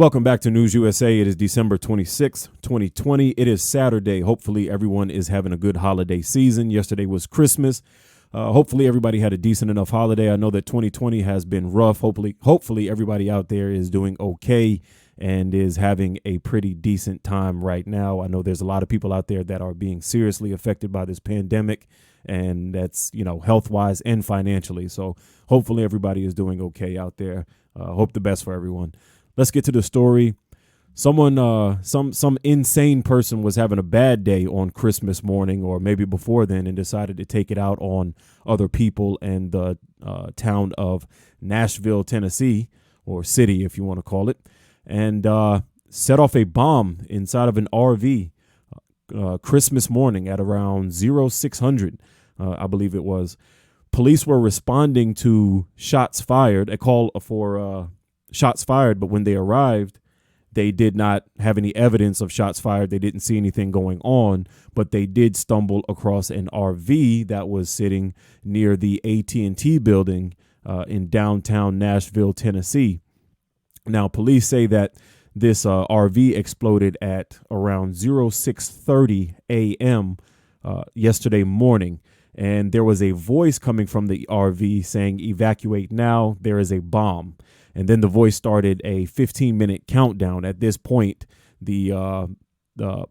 Welcome back to News USA. It is December 26th, 2020. It is Saturday. Hopefully everyone is having a good holiday season. Yesterday was Christmas. Hopefully everybody had a decent enough holiday. I know that 2020 has been rough. Hopefully everybody out there is doing okay and is having a pretty decent time right now. I know there's a lot of people out there that are being seriously affected by this pandemic, and that's, health-wise and financially. So hopefully everybody is doing okay out there. Hope the best for everyone. Let's get to the story. Some insane person was having a bad day on Christmas morning, or maybe before then, and decided to take it out on other people in the town of Nashville, Tennessee, or city, if you want to call it, and set off a bomb inside of an RV Christmas morning at around 0600, I believe it was. Police were responding to shots fired, a call for shots fired, but when they arrived, they did not have any evidence of shots fired. They didn't see anything going on, but they did stumble across an RV that was sitting near the AT&T building in downtown Nashville, Tennessee. Now, police say that this RV exploded at around 06:30 a.m. Yesterday morning, and there was a voice coming from the RV saying, "Evacuate now, there is a bomb." And then the voice started a 15-minute countdown. At this point, the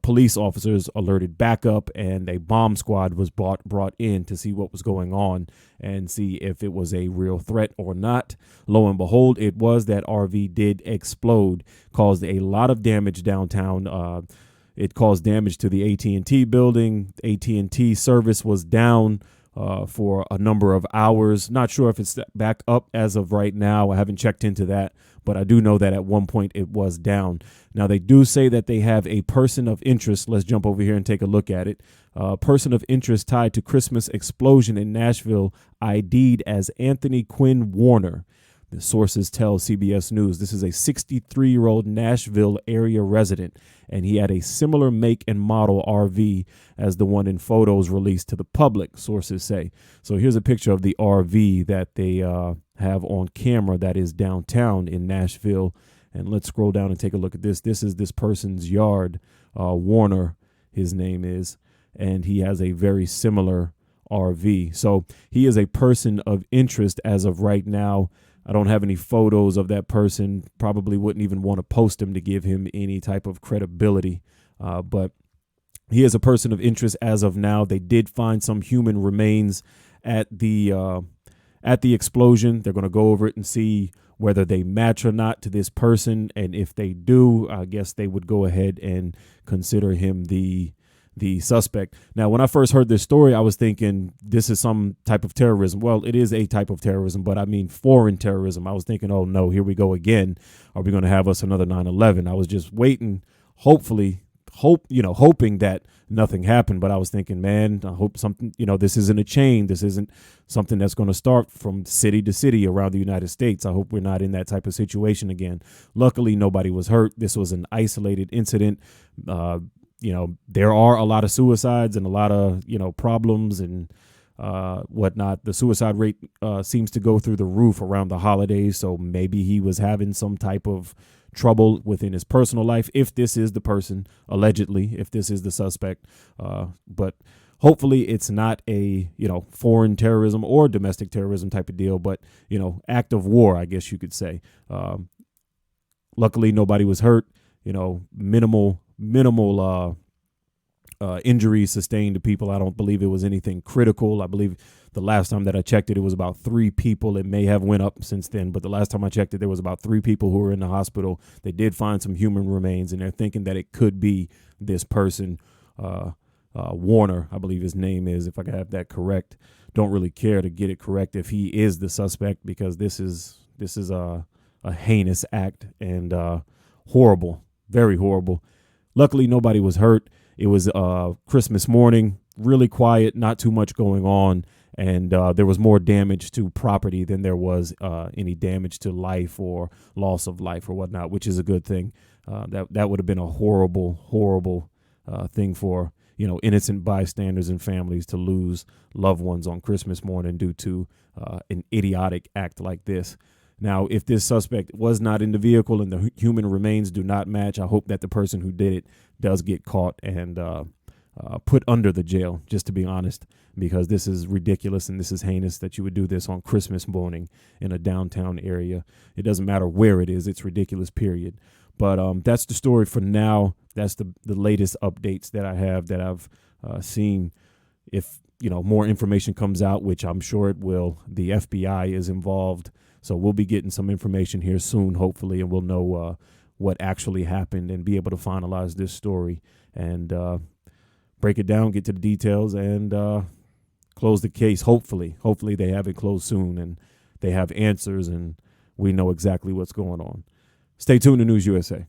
police officers alerted backup, and a bomb squad was brought in to see what was going on and see if it was a real threat or not. Lo and behold, it was. That RV did explode, caused a lot of damage downtown. It caused damage to the AT&T building. AT&T service was down for a number of hours. Not sure if it's back up as of right now. I haven't checked into that, but I do know that at one point it was down. Now, they do say that they have a person of interest. Let's jump over here and take a look at it. Person of interest tied to Christmas explosion in Nashville, ID'd as Anthony Quinn Warner. The sources tell CBS News this is a 63-year-old Nashville area resident, and he had a similar make and model RV as the one in photos released to the public, sources say. So here's a picture of the RV that they have on camera that is downtown in Nashville. And let's scroll down and take a look at this. This is this person's yard, Warner, his name is, and he has a very similar RV. So he is a person of interest as of right now. I don't have any photos of that person. Probably wouldn't even want to post him to give him any type of credibility. But he is a person of interest as of now. They did find some human remains at the explosion. They're going to go over it and see whether they match or not to this person. And if they do, I guess they would go ahead and consider him the suspect. Now, when I first heard this story, I was thinking this is some type of terrorism. Well, it is a type of terrorism, but I mean foreign terrorism. I was thinking, oh no, here we go again. Are we going to have us another 9/11? I was just waiting, hoping that nothing happened. But I was thinking, man, I hope something, this isn't a chain. This isn't something that's going to start from city to city around the United States. I hope we're not in that type of situation again. Luckily, nobody was hurt. This was an isolated incident. There are a lot of suicides and a lot of, problems and whatnot. The suicide rate seems to go through the roof around the holidays. So maybe he was having some type of trouble within his personal life, if this is the person, allegedly, if this is the suspect. But hopefully it's not a, foreign terrorism or domestic terrorism type of deal, but, act of war, I guess you could say. Luckily, nobody was hurt, minimal injuries sustained to people. I don't believe it was anything critical. I believe the last time that I checked it, it was about 3 people. It may have went up since then, but the last time I checked it, there was about 3 people who were in the hospital. They did find some human remains, and they're thinking that it could be this person, Warner, I believe his name is, if I can have that correct. Don't really care to get it correct if he is the suspect, because this is a heinous act and horrible, very horrible. Luckily, nobody was hurt. It was Christmas morning, really quiet, not too much going on, and there was more damage to property than there was any damage to life or loss of life or whatnot, which is a good thing. That would have been a horrible thing for innocent bystanders and families to lose loved ones on Christmas morning due to an idiotic act like this. Now, if this suspect was not in the vehicle and the human remains do not match, I hope that the person who did it does get caught and put under the jail, just to be honest, because this is ridiculous and this is heinous that you would do this on Christmas morning in a downtown area. It doesn't matter where it is. It's ridiculous, period. But that's the story for now. That's the latest updates that I have that I've seen. If more information comes out, which I'm sure it will, the FBI is involved. So we'll be getting some information here soon, hopefully, and we'll know what actually happened and be able to finalize this story and break it down, get to the details, and close the case. Hopefully they have it closed soon and they have answers and we know exactly what's going on. Stay tuned to News USA.